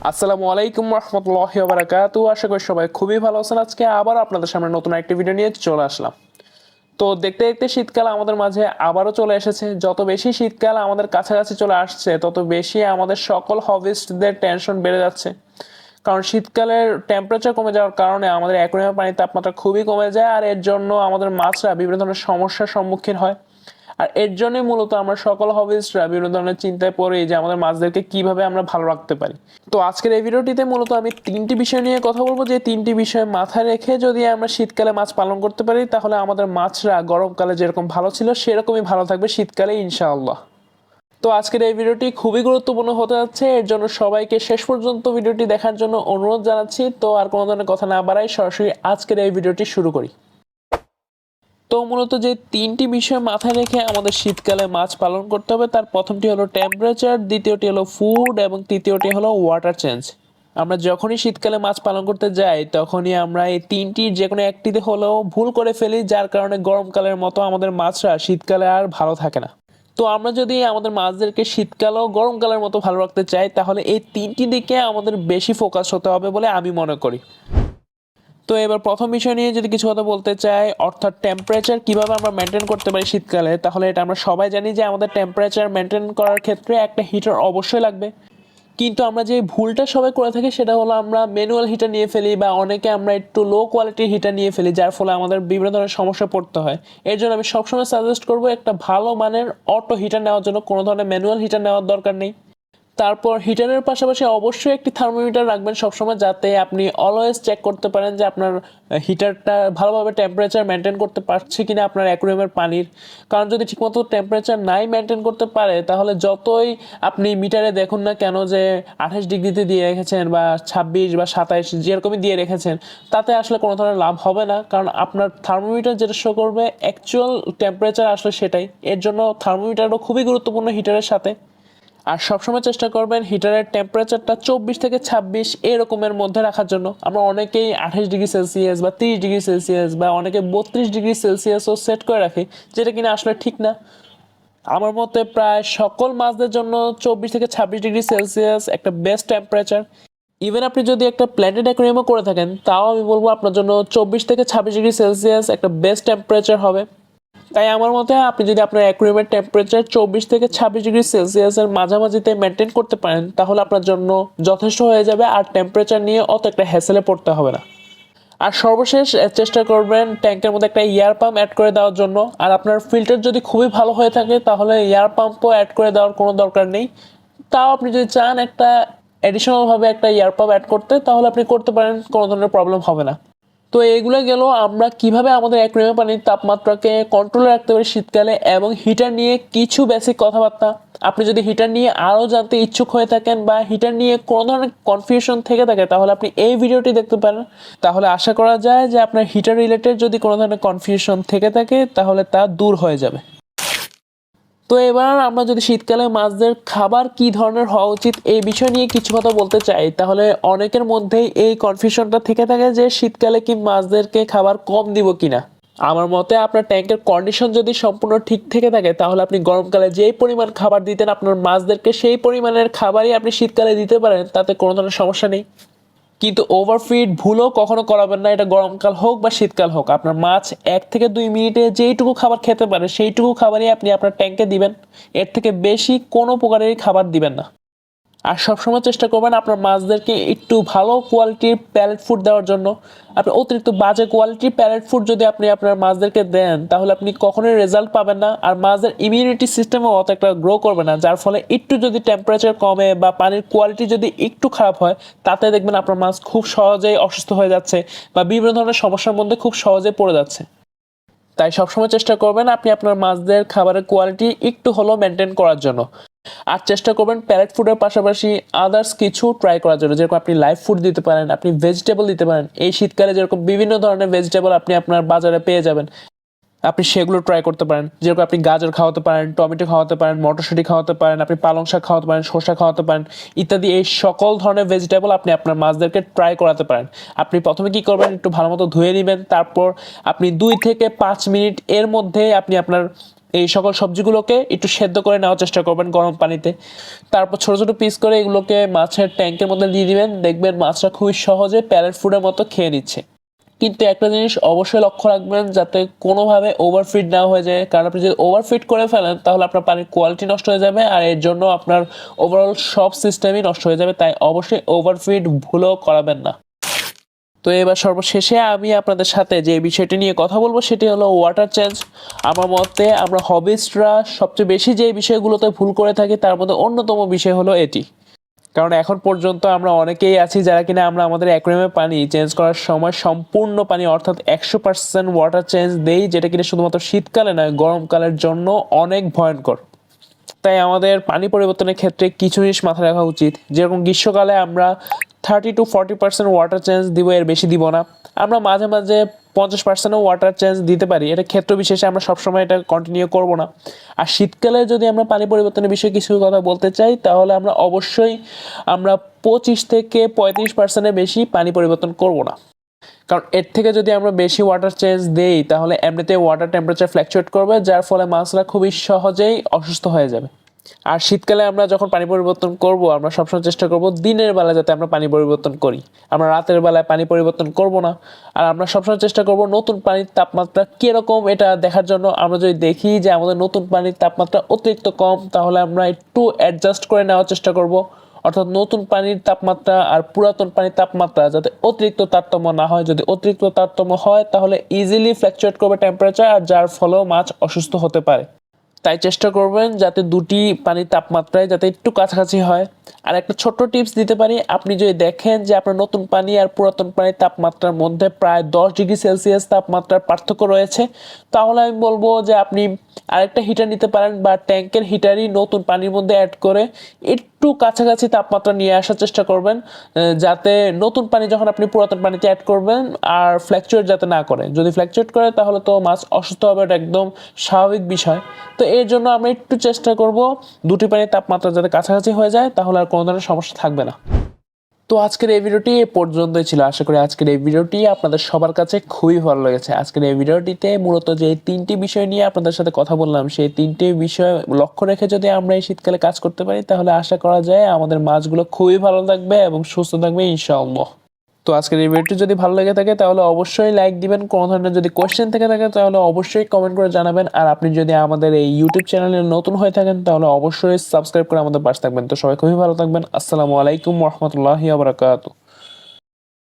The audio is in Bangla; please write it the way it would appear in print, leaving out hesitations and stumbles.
আসসালামু আলাইকুম রহমতুল্লাহি ওয়া বারাকাতুহু। আশা করি সবাই খুবই ভালো আছেন। আজকে আবার আপনাদের সামনে নতুন একটি ভিডিও নিয়ে চলে আসলাম। তো দেখতে দেখতে শীতকাল আমাদের মাঝে আবারও চলে এসেছে। যত বেশি শীতকাল আমাদের কাছাকাছি চলে আসছে তত বেশি আমাদের সকল হবিস্টদের টেনশন বেড়ে যাচ্ছে। কারণ শীতকালের টেম্পারেচার কমে যাওয়ার কারণে আমাদের অ্যাকুয়ারিয়ামের পানির তাপমাত্রা খুবই কমে যায়, আর এর জন্য আমাদের মাছরা বিভিন্ন ধরনের সমস্যার সম্মুখীন হয়। আর এর জন্যই মূলত আমরা সকল হবিস্টরা বিভিন্ন ধরনের চিন্তায় পড়ি যে আমাদের মাছদেরকে কিভাবে আমরা ভালো রাখতে পারি। তো আজকের এই ভিডিওটিতে মূলত আমি তিনটি বিষয় নিয়ে কথা বলবো, যে তিনটি বিষয় মাথায় রেখে যদি আমরা শীতকালে মাছ পালন করতে পারি তাহলে আমাদের মাছরা গরমকালে যেরকম ভালো ছিল সেরকমই ভালো থাকবে শীতকালে ইনশাআল্লাহ। তো আজকের এই ভিডিওটি খুবই গুরুত্বপূর্ণ হতে যাচ্ছে, এর জন্য সবাইকে শেষ পর্যন্ত ভিডিওটি দেখার জন্য অনুরোধ জানাচ্ছি। তো আর কোনো ধরনের কথা না বাড়াই সরাসরি আজকের এই ভিডিওটি শুরু করি। তো মূলত যে তিনটি বিষয় মাথায় রেখে আমাদের শীতকালে মাছ পালন করতে হবে, তার প্রথমটি হলো টেম্পারেচার, দ্বিতীয়টি হলো ফুড এবং তৃতীয়টি হলো ওয়াটার চেঞ্জ। আমরা যখনই শীতকালে মাছ পালন করতে যাই তখনই আমরা এই তিনটির যে কোনো একটিতে হলেও ভুল করে ফেলি, যার কারণে গরমকালের মতো আমাদের মাছরা শীতকালে আর ভালো থাকে না। তো আমরা যদি আমাদের মাছদেরকে শীতকালেও গরমকালের মতো ভালো রাখতে চাই তাহলে এই তিনটি দিকে আমাদের বেশি ফোকাস হতে হবে বলে আমি মনে করি। তো এবার প্রথম বিষয় নিয়ে যদি কিছু কথা বলতে চাই, অর্থাৎ টেম্পারেচার কিভাবে আমরা মেনটেন করতে পারি শীতকালে, তাহলে এটা আমরা সবাই জানি যে আমাদের টেম্পারেচার মেনটেন করার ক্ষেত্রে একটা হিটার অবশ্যই লাগবে। কিন্তু আমরা যে ভুলটা সবাই করে থাকি সেটা হলো আমরা ম্যানুয়াল হিটার নিয়ে ফেলি, বা অনেকে আমরা একটু লো কোয়ালিটির হিটার নিয়ে ফেলি, যার ফলে আমাদের বিভিন্ন ধরনের সমস্যা পড়তে হয়। এর জন্য আমি সবসময় সাজেস্ট করবো একটা ভালো মানের অটো হিটার নেওয়ার জন্য, কোনো ধরনের ম্যানুয়াল হিটার নেওয়ার দরকার নেই। তারপর হিটারের পাশাপাশি অবশ্যই একটি থার্মোমিটার রাখবেন সবসময়, যাতে আপনি অলওয়েজ চেক করতে পারেন যে আপনার হিটারটা ভালোভাবে টেম্পারেচার মেনটেন করতে পারছে কিনা আপনার অ্যাকুয়ারিয়ামের পানির। কারণ যদি ঠিকমতো টেম্পারেচার নাই মেনটেন করতে পারে তাহলে যতই আপনি মিটারে দেখুন না কেন যে 28 ডিগ্রিতে দিয়ে রেখেছেন বা 26 বা 27 যেরকমই দিয়ে রেখেছেন, তাতে আসলে কোনো ধরনের লাভ হবে না। কারণ আপনার থার্মোমিটার যেটা শো করবে অ্যাকচুয়াল টেম্পারেচার আসলে সেটাই। এর জন্য থার্মোমিটারও খুবই গুরুত্বপূর্ণ হিটারের সাথে। আর সবসময় চেষ্টা করবেন হিটারের টেম্পারেচারটা 24 থেকে 26 এরকমের মধ্যে রাখার জন্য। আমরা অনেকেই 28 ডিগ্রি সেলসিয়াস বা 30 ডিগ্রি সেলসিয়াস বা অনেকে 32 ডিগ্রি সেলসিয়াসও সেট করে রাখি, যেটা কিনা আসলে ঠিক না। আমার মতে প্রায় সকল মাছদের জন্য 24 থেকে 26 ডিগ্রি সেলসিয়াস একটা বেস্ট টেম্পারেচার। ইভেন আপনি যদি একটা প্ল্যান্টেড অ্যাকুয়ারিয়ামও করে থাকেন তাও আমি বলবো আপনার জন্য 24 থেকে 26 ডিগ্রি সেলসিয়াস একটা বেস্ট টেম্পারেচার হবে। তাই আমার মতে আপনি যদি আপনার অ্যাকুয়ারিয়ামের টেম্পারেচার 24 থেকে 26 ডিগ্রি সেলসিয়াসের মাঝামাঝিতে মেনটেন করতে পারেন তাহলে আপনার জন্য যথেষ্ট হয়ে যাবে, আর টেম্পারেচার নিয়ে অত একটা হ্যাসেলে পড়তে হবে না। আর সর্বশেষ চেষ্টা করবেন ট্যাঙ্কের মধ্যে একটা এয়ার পাম্প অ্যাড করে দেওয়ার জন্য। আর আপনার ফিল্টার যদি খুবই ভালো হয়ে থাকে তাহলে এয়ার পাম্পও অ্যাড করে দেওয়ার কোনো দরকার নেই। তাও আপনি যদি চান একটা অ্যাডিশনালভাবে একটা এয়ার পাম্প অ্যাড করতে তাহলে আপনি করতে পারেন, কোনো ধরনের প্রবলেম হবে না। তো এগুলো গেল আমরা কিভাবে আমাদের অ্যাকুয়ারিয়ামের পানির তাপমাত্রাকে কন্ট্রোলে রাখতে পারি শীতকালে, এবং হিটার নিয়ে কিছু বেসিক কথাবার্তা। আপনি যদি হিটার নিয়ে আরও জানতে ইচ্ছুক হয়ে থাকেন বা হিটার নিয়ে কোনো ধরনের কনফিউশন থেকে থাকে তাহলে আপনি এই ভিডিওটি দেখতে পারেন। তাহলে আশা করা যায় যে আপনার হিটার রিলেটেড যদি কোনো ধরনের কনফিউশন থেকে থাকে তাহলে তা দূর হয়ে যাবে। তো এবার আমরা যদি শীতকালে মাছদের খাবার কি ধরনের হওয়া উচিত এই বিষয় নিয়ে কিছু কথা বলতে চাই, তাহলে অনেকের মধ্যেই এই কনফিউশনটা থেকে থাকে যে শীতকালে কি মাছদেরকে খাবার কম দিব কিনা। আমার মতে আপনার ট্যাঙ্কের কন্ডিশন যদি সম্পূর্ণ ঠিক থেকে থাকে তাহলে আপনি গরমকালে যেই পরিমাণ খাবার দিতেন আপনার মাছদেরকে সেই পরিমাণের খাবারই আপনি শীতকালে দিতে পারেন, তাতে কোনো ধরনের সমস্যা নেই। কিন্তু ওভারফিড ভুলও কখনো করাবেন না, এটা গরমকাল হোক বা শীতকাল হোক। আপনার মাছ 1 থেকে 2 মিনিটে যেইটুকু খাবার খেতে পারে সেইটুকু খাবারই আপনি আপনার ট্যাঙ্কে দিবেন, এর থেকে বেশি কোনো প্রকারের খাবার দিবেন না। আর সবসময় চেষ্টা করবেন আপনার মাছদেরকে একটু ভালো কোয়ালিটির প্যালেট ফুড দেওয়ার জন্য। আপনি অতিরিক্ত বাজে কোয়ালিটির প্যালেট ফুড যদি আপনি আপনার মাছদেরকে দেন তাহলে আপনি কখনোই রেজাল্ট পাবেন না, আর মাছদের ইমিউনিটি সিস্টেমও অত একটা গ্রো করবে না। যার ফলে একটু যদি টেম্পারেচার কমে বা পানির কোয়ালিটি যদি একটু খারাপ হয় তাতে দেখবেন আপনার মাছ খুব সহজেই অসুস্থ হয়ে যাচ্ছে বা বিভিন্ন ধরনের সমস্যার মধ্যে খুব সহজে পড়ে যাচ্ছে। তাই সবসময় চেষ্টা করবেন আপনি আপনার মাছদের খাবারের কোয়ালিটি একটু হলেও মেনটেন করার জন্য। আর চেষ্টা করবেন প্যালেট ফুডের পাশাপাশি আদার্স কিছু ট্রাই করার জন্য, যেরকম আপনি লাইভ ফুড দিতে পারেন, আপনি ভেজিটেবল দিতে পারেন। এই শীতকালে যেরকম বিভিন্ন ধরনের ভেজিটেবল আপনি আপনার বাজারে পেয়ে যাবেন, আপনি সেগুলো ট্রাই করতে পারেন। যেরকম আপনি গাজর খাওয়াতে পারেন, টমেটো খাওয়াতে পারেন, মটরশুঁটি খাওয়াতে পারেন, আপনি পালং শাক খাওয়াতে পারেন, শসা খাওয়াতে পারেন ইত্যাদি। এই সকল ধরনের ভেজিটেবল আপনি আপনার মাছদেরকে ট্রাই করাতে পারেন। আপনি প্রথমে কি করবেন, একটু ভালো মতো ধুয়ে নেবেন, তারপর আপনি 2 থেকে 5 মিনিট এর মধ্যে আপনি আপনার এই সকল সবজিগুলোকে একটু সেদ্ধ করে নেওয়ার চেষ্টা করবেন গরম পানিতে। তারপর ছোট ছোট পিস করে এগুলোকে মাছের ট্যাঙ্কের মধ্যে দিয়ে দিবেন, দেখবেন মাছটা খুবই সহজে প্যারেট ফুডের মতো খেয়ে নিচ্ছে। কিন্তু একটা জিনিস অবশ্যই লক্ষ্য রাখবেন যাতে কোনোভাবে ওভারফিড না হয়ে যায়, কারণ আপনি যদি ওভারফিড করে ফেলেন তাহলে আপনার পানির কোয়ালিটি নষ্ট হয়ে যাবে আর এর জন্য আপনার ওভারঅল সব সিস্টেমই নষ্ট হয়ে যাবে। তাই অবশ্যই ওভারফিড ভুলও করাবেন না। তো এবার সর্বশেষে আমি আপনাদের সাথে যে বিষয়টি নিয়ে কথা বলবো সেটি হলো ওয়াটার চেঞ্জ। আমার মতে আমরা হবিস্টরা সবচেয়ে বেশি যে বিষয়গুলোতে ভুল করে থাকি তার মধ্যে অন্যতম বিষয় হলো এটি। কারণ এখন পর্যন্ত আমরা অনেকেই আছি যারা কিনা আমরা আমাদের অ্যাকুয়ারিয়ামের পানি চেঞ্জ করার সময় সম্পূর্ণ পানি অর্থাৎ 100% ওয়াটার চেঞ্জ দেই, যেটা কিনা শুধুমাত্র শীতকালে নয় গরমকালের জন্য অনেক ভয়ঙ্কর। তাই আমাদের পানি পরিবর্তনের ক্ষেত্রে কিছু জিনিস মাথায় রাখা উচিত। যেরকম গ্রীষ্মকালে আমরা 30-40% ওয়াটার চেঞ্জ দিব, এর বেশি দিব না। আমরা মাঝে মাঝে 50%ও ওয়াটার চেঞ্জ দিতে পারি, এটা ক্ষেত্র বিশেষে, আমরা সবসময় এটা কন্টিনিউ করব না। আর শীতকালে যদি আমরা পানি পরিবর্তনের বিষয়ে কিছু কথা বলতে চাই তাহলে আমরা অবশ্যই 25-35%-এর বেশি পানি পরিবর্তন করব না। কারণ এর থেকে যদি আমরা বেশি ওয়াটার চেঞ্জ দেই তাহলে এমনিতে ওয়াটার টেম্পারেচার ফ্ল্যাকচুয়েট করবে, যার ফলে মাছরা খুবই সহজেই অসুস্থ হয়ে যাবে। আর শীতকালে আমরা যখন পানি পরিবর্তন করব আমরা সবসময় চেষ্টা করব দিনের বেলা যাতে আমরা পানি পরিবর্তন করি, আমরা রাতের বেলায় পানি পরিবর্তন করব না। আর আমরা সবসময় চেষ্টা করব নতুন পানির তাপমাত্রা কীরকম এটা দেখার জন্য। আমরা যদি দেখি যে আমাদের নতুন পানির তাপমাত্রা অতিরিক্ত কম তাহলে আমরা একটু অ্যাডজাস্ট করে নেওয়ার চেষ্টা করব, অর্থাৎ নতুন পানির তাপমাত্রা আর পুরাতন পানির তাপমাত্রা যাতে অতিরিক্ত তারতম্য না হয়। যদি অতিরিক্ত তারতম্য হয় তাহলে ইজিলি ফ্ল্যাকচুয়েট করবে টেম্পারেচার, আর যার ফলেও মাছ অসুস্থ হতে পারে। তাই চেষ্টা করবেন যাতে দুটি পানির তাপমাত্রায় যাতে একটু কাছাকাছি হয়। আর একটা ছোট্ট টিপস দিতে পারি, আপনি যদি দেখেন যে আপনার নতুন পানি আর পুরাতন পানির তাপমাত্রার মধ্যে প্রায় 10 ডিগ্রি সেলসিয়াস তাপমাত্রার পার্থক্য রয়েছে, তাহলে আমি বলবো যে আপনি আরেকটা হিটার নিতে পারেন বা ট্যাঙ্কের হিটারই নতুন পানির মধ্যে অ্যাড করে একটু কাছাকাছি তাপমাত্রা নিয়ে আসার চেষ্টা করবেন, যাতে নতুন পানি যখন আপনি পুরাতন পানিতে অ্যাড করবেন আর ফ্ল্যাকচুয়েট যাতে না করে। যদি ফ্ল্যাকচুয়েট করে তাহলে তো মাছ অসুস্থ হবে, এটা একদম স্বাভাবিক বিষয়। তো এর জন্য আমরা একটু চেষ্টা করব দুটি পানির তাপমাত্রা যাতে কাছাকাছি হয়ে যায়, তাহলে আর কোনো ধরনের সমস্যা থাকবে না। তো আজকের এই ভিডিওটি এ পর্যন্তই ছিল। আশা করি আজকের এই ভিডিওটি আপনাদের সবার কাছে খুবই ভালো লেগেছে। আজকের এই ভিডিওটিতে মূলত যে তিনটি বিষয় নিয়ে আপনাদের সাথে কথা বললাম সেই তিনটি বিষয় লক্ষ্য রেখে যদি আমরা এই শীতকালে কাজ করতে পারি তাহলে আশা করা যায় আমাদের মাছগুলো খুবই ভালো থাকবে এবং সুস্থ থাকবে ইনশাআল্লাহ। তো আজকের এই ভিডিওটি যদি ভালো লেগে থাকে তাহলে অবশ্যই লাইক দিবেন। কোনো ধরনের যদি কোয়েশ্চেন থেকে থাকে তাহলে অবশ্যই কমেন্ট করে জানাবেন। আর আপনি যদি আমাদের এই ইউটিউব চ্যানেলে নতুন হয়ে থাকেন তাহলে অবশ্যই সাবস্ক্রাইব করে আমাদের পাশে থাকবেন। তো সবাই খুবই ভালো থাকবেন। আসসালামু আলাইকুম ওয়া রাহমাতুল্লাহি ওয়া বারাকাতুহু।